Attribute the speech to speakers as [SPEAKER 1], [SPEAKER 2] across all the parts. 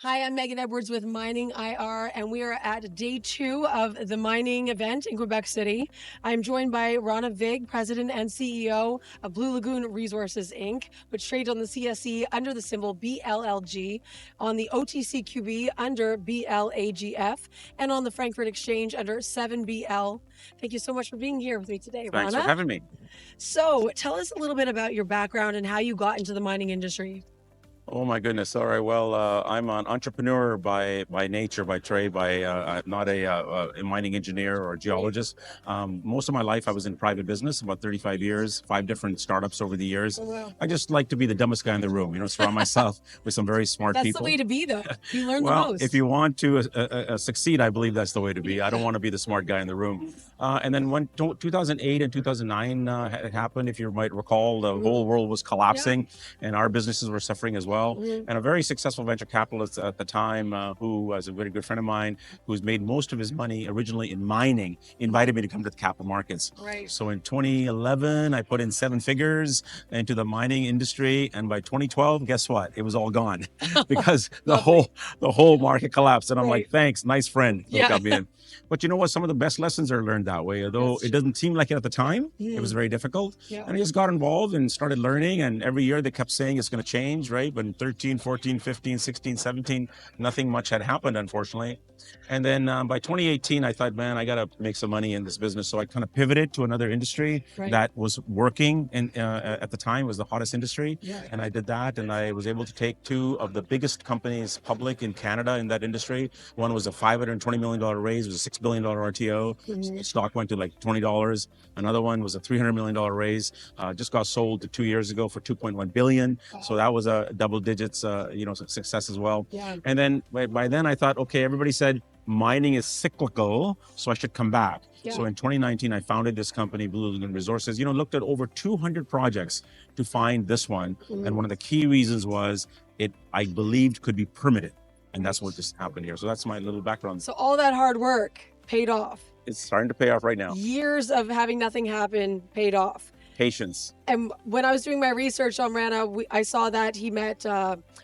[SPEAKER 1] Hi, I'm Megan Edwards with MiningIR, and we are at day 2 of the mining event in Quebec City. I'm joined by Rana Vig, President and CEO of Blue Lagoon Resources Inc., which trades on the CSE under the symbol BLLG, on the OTCQB under BLAGF, and on the Frankfurt Exchange under 7BL. Thank you so much for being here with me today,
[SPEAKER 2] Thanks for
[SPEAKER 1] Rana.
[SPEAKER 2] having me.
[SPEAKER 1] So, tell us a little bit about your background and how you got into the mining industry.
[SPEAKER 2] Oh my goodness. All right. Well, I'm an entrepreneur by nature, by trade. I'm not a mining engineer or a geologist. Most of my life, I was in private business, about 35 years, 5 different startups over the years.
[SPEAKER 1] Oh, wow.
[SPEAKER 2] I just like to be the dumbest guy in the room. Surround myself with some very smart
[SPEAKER 1] That's the
[SPEAKER 2] people.
[SPEAKER 1] way to be, though. You learn the
[SPEAKER 2] Well, if
[SPEAKER 1] most.
[SPEAKER 2] you want to succeed, I believe that's the way to be. I don't want to be the smart guy in the room. And then when 2008 and 2009 had happened, if you might recall, the whole world was collapsing and our businesses were suffering as well. And a very successful venture capitalist at the time, who was a very good friend of mine, who's made most of his money originally in mining, invited me to come to the capital markets.
[SPEAKER 1] Right.
[SPEAKER 2] So in 2011, I put in 7 figures into the mining industry. And by 2012, guess what? It was all gone because the whole market collapsed. And I'm like, thanks, nice friend.
[SPEAKER 1] Yeah.
[SPEAKER 2] Got me in. But you know what? Some of the best lessons are learned that way. Although it doesn't seem like it at the time, it was very difficult. And I just got involved and started learning. And every year they kept saying it's going to change, right? But in 13, 14, 15, 16, 17, nothing much had happened, unfortunately. And then by 2018, I thought, man, I got to make some money in this business. So I kind of pivoted to another industry that was working. And at the time, was the hottest industry. And I did that. And I was able to take 2 of the biggest companies public in Canada in that industry. One was a $520 million raise. It was a $6 billion RTO. Stock went to like $20. Another one was a $300 million raise. Just got sold 2 years ago for $2.1 billion. So that was a double digits, success as well. And then by then I thought, okay, everybody said mining is cyclical, so I should come back. So in 2019, I founded this company, Blue Lagoon Resources, looked at over 200 projects to find this one. And one of the key reasons was I believed could be permitted. And that's what just happened here. So that's my little background.
[SPEAKER 1] So all that hard work paid off.
[SPEAKER 2] It's starting to pay off right now.
[SPEAKER 1] Years of having nothing happen paid off.
[SPEAKER 2] Patience.
[SPEAKER 1] And when I was doing my research on Rana, I saw that he met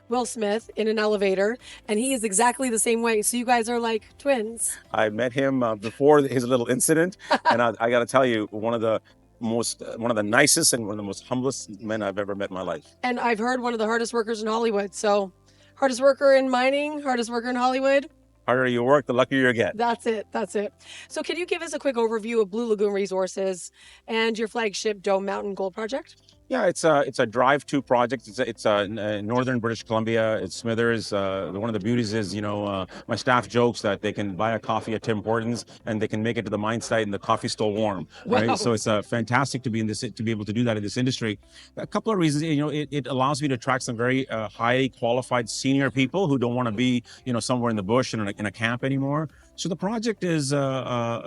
[SPEAKER 1] Will Smith in an elevator, and he is exactly the same way. So you guys are like twins.
[SPEAKER 2] I met him before his little incident, and I got to tell you, one of the nicest and one of the most humblest men I've ever met in my life.
[SPEAKER 1] And I've heard one of the hardest workers in Hollywood. So hardest worker in mining, hardest worker in Hollywood.
[SPEAKER 2] Harder you work, the luckier you get.
[SPEAKER 1] That's it. That's it. So can you give us a quick overview of Blue Lagoon Resources and your flagship Dome Mountain Gold project?
[SPEAKER 2] Yeah, it's a drive-to project. It's northern British Columbia. It's Smithers. One of the beauties is, my staff jokes that they can buy a coffee at Tim Hortons and they can make it to the mine site and the coffee's still warm. Right.
[SPEAKER 1] Wow.
[SPEAKER 2] So it's fantastic to be able to do that in this industry. A couple of reasons. It allows me to attract some very highly qualified senior people who don't want to be, somewhere in the bush in a camp anymore. So the project is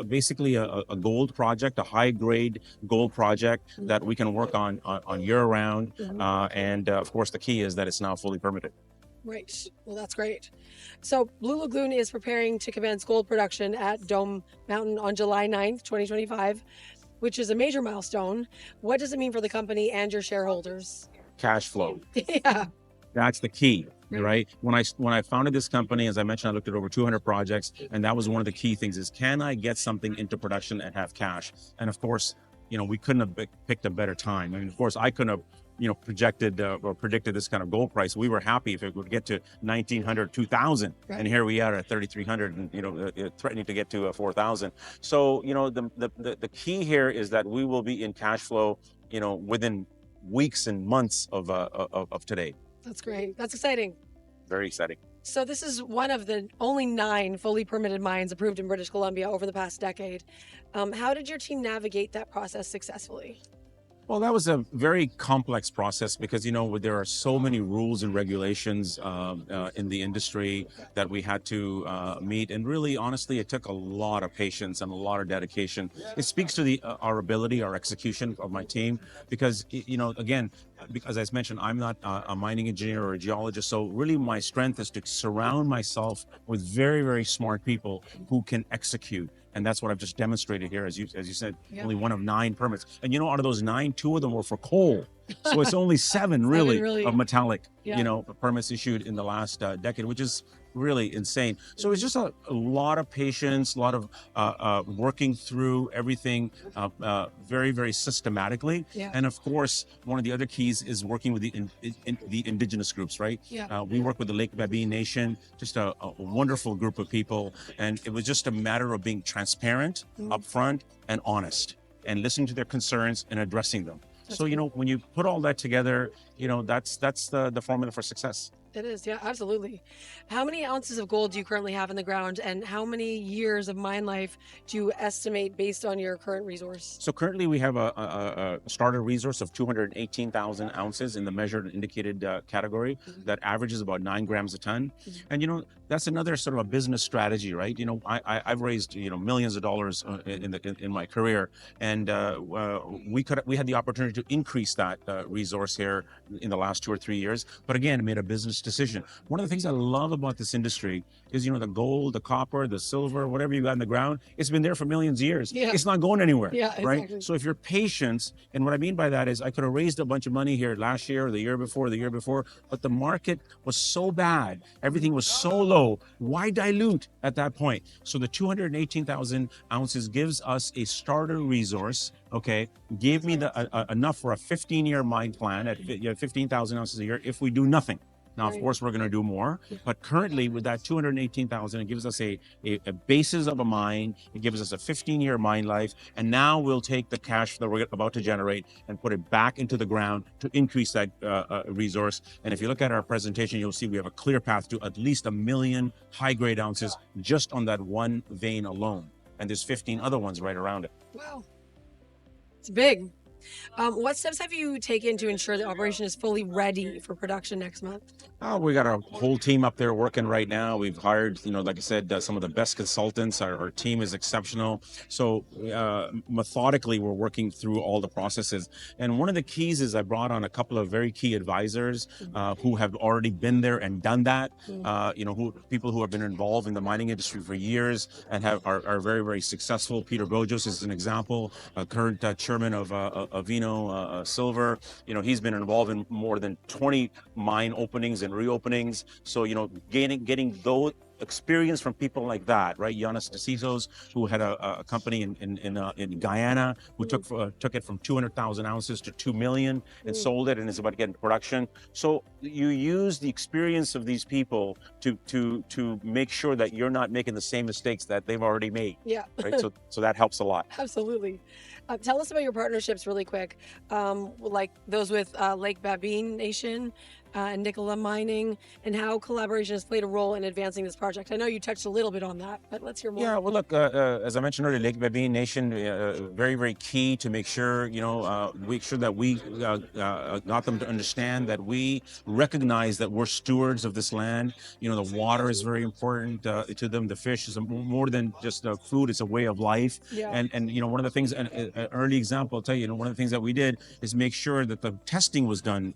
[SPEAKER 2] basically a gold project, a high-grade gold project that we can work on year-round. And of course, the key is that it's now fully permitted.
[SPEAKER 1] Right. Well, that's great. So Blue Lagoon is preparing to commence gold production at Dome Mountain on July 9th, 2025, which is a major milestone. What does it mean for the company and your shareholders?
[SPEAKER 2] Cash flow.
[SPEAKER 1] Yeah.
[SPEAKER 2] That's the key. Right. When I founded this company, as I mentioned, I looked at over 200 projects, and that was one of the key things: is can I get something into production and have cash? And of course, we couldn't have picked a better time. I mean, of course, I couldn't have projected or predicted this kind of gold price. We were happy if it would get to 1,900, 2,000, and here we are at 3,300, and threatening to get to 4,000. So the key here is that we will be in cash flow, within weeks and months of today.
[SPEAKER 1] That's great. That's exciting.
[SPEAKER 2] Very exciting.
[SPEAKER 1] So this is one of the only 9 fully permitted mines approved in British Columbia over the past decade. How did your team navigate that process successfully?
[SPEAKER 2] Well, that was a very complex process because, there are so many rules and regulations in the industry that we had to meet. And really, honestly, it took a lot of patience and a lot of dedication. It speaks to our ability, our execution of my team, because, again, as I mentioned, I'm not a mining engineer or a geologist. So really my strength is to surround myself with very, very smart people who can execute. And that's what I've just demonstrated here. As you said, only one of 9 permits. And out of those 9, 2 of them were for coal. So it's only seven really,
[SPEAKER 1] really.
[SPEAKER 2] of metallic,
[SPEAKER 1] Yeah.
[SPEAKER 2] permits issued in the last decade, which is really insane. So it's just a lot of patience, a lot of working through everything very, very systematically.
[SPEAKER 1] Yeah.
[SPEAKER 2] And of course, one of the other keys is working with the indigenous groups, right?
[SPEAKER 1] Yeah.
[SPEAKER 2] We work with the Lake Babine Nation, just a wonderful group of people. And it was just a matter of being transparent, upfront, and honest, and listening to their concerns and addressing them. So, when you put all that together, that's the formula for success.
[SPEAKER 1] It is, yeah, absolutely. How many ounces of gold do you currently have in the ground, and how many years of mine life do you estimate based on your current resource?
[SPEAKER 2] So currently we have a starter resource of 218,000 ounces in the measured and indicated category that averages about 9 grams a ton. And that's another sort of a business strategy, right? I've raised millions of dollars in my career, and we had the opportunity to increase that resource here in the last 2 or 3 years. But again, made a business decision. One of the things I love about this industry is the gold, the copper, the silver, whatever you got in the ground, it's been there for millions of years.
[SPEAKER 1] Yeah.
[SPEAKER 2] It's not going anywhere.
[SPEAKER 1] Yeah,
[SPEAKER 2] right?
[SPEAKER 1] exactly.
[SPEAKER 2] So if you're patient, and what I mean by that is I could have raised a bunch of money here last year, or the year before, but the market was so bad, everything was so low. Why dilute at that point? So the 218,000 ounces gives us a starter resource. Okay, gave me enough for a 15-year mine plan at 15,000 ounces a year if we do nothing. Now, of course, we're going to do more, but currently with that 218,000, it gives us a basis of a mine. It gives us a 15-year mine life. And now we'll take the cash that we're about to generate and put it back into the ground to increase that resource. And if you look at our presentation, you'll see we have a clear path to at least 1 million high-grade ounces just on that one vein alone. And there's 15 other ones right around it.
[SPEAKER 1] Wow. It's big. What steps have you taken to ensure the operation is fully ready for production next month?
[SPEAKER 2] We got a whole team up there working right now. We've hired, like I said, some of the best consultants. Our team is exceptional. So methodically, we're working through all the processes. And one of the keys is I brought on a couple of very key advisors who have already been there and done that. People who have been involved in the mining industry for years and are very, very successful. Peter Bojos is an example, current chairman of Avino Silver. He's been involved in more than 20 mine openings and reopenings. So, getting those experience from people like that, right? Giannis DeCisos, who had a company in Guyana, who took it from 200,000 ounces to 2 million and sold it and is about to get into production. So you use the experience of these people to make sure that you're not making the same mistakes that they've already made.
[SPEAKER 1] Yeah.
[SPEAKER 2] Right. So that helps a lot.
[SPEAKER 1] Absolutely. Tell us about your partnerships really quick, like those with Lake Babine Nation and Nicola Mining, and how collaboration has played a role in advancing this project. I know you touched a little bit on that, but let's hear more.
[SPEAKER 2] Yeah, well, look, as I mentioned earlier, Lake Babine Nation, very, very key to make sure, that we got them to understand that we recognize that we're stewards of this land. The water is very important to them. The fish is more than just food; it's a way of life.
[SPEAKER 1] Yeah.
[SPEAKER 2] And one of the things, an early example, I'll tell you, one of the things that we did is make sure that the testing was done,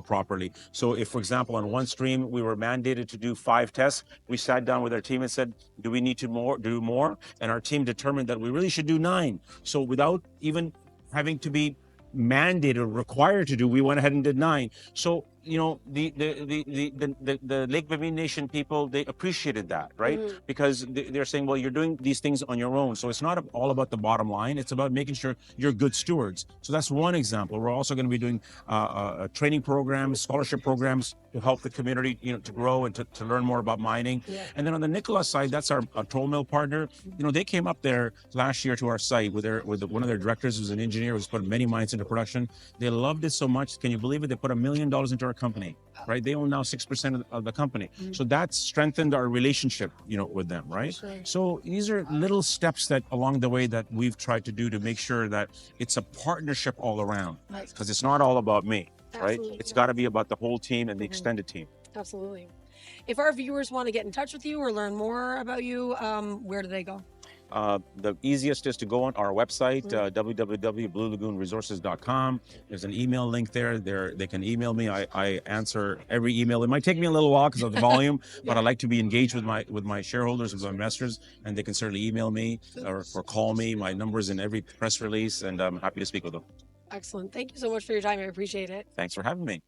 [SPEAKER 2] properly. So if, for example, on one stream, we were mandated to do 5 tests, we sat down with our team and said, do we need to do more? And our team determined that we really should do 9. So without even having to be mandated or required to do, we went ahead and did 9. So the Lake Babine Nation people, they appreciated that, right? Because they're saying, well, you're doing these things on your own. So it's not all about the bottom line. It's about making sure you're good stewards. So that's one example. We're also going to be doing training programs, scholarship programs to help the community, to grow and to learn more about mining. Yeah. And then on the Nicola side, that's our toll mill partner. They came up there last year to our site with one of their directors, who's an engineer, who's put many mines into production. They loved it so much. Can you believe it? They put $1 million into our company, right? They own now 6% of the company. So that's strengthened our relationship, with them, right? Sure. So these are little steps that along the way that we've tried to do to make sure that it's a partnership all around, because it's not all about me, right? It's got to be about the whole team and the extended team. Absolutely.
[SPEAKER 1] If our viewers want to get in touch with you or learn more about you, where do they go?
[SPEAKER 2] The easiest is to go on our website, www.bluelagoonresources.com. There's an email link there. They can email me. I answer every email. It might take me a little while because of the volume, but I like to be engaged with my shareholders, with my investors, and they can certainly email me or call me. My number's in every press release, and I'm happy to speak with them.
[SPEAKER 1] Excellent. Thank you so much for your time. I appreciate it.
[SPEAKER 2] Thanks for having me.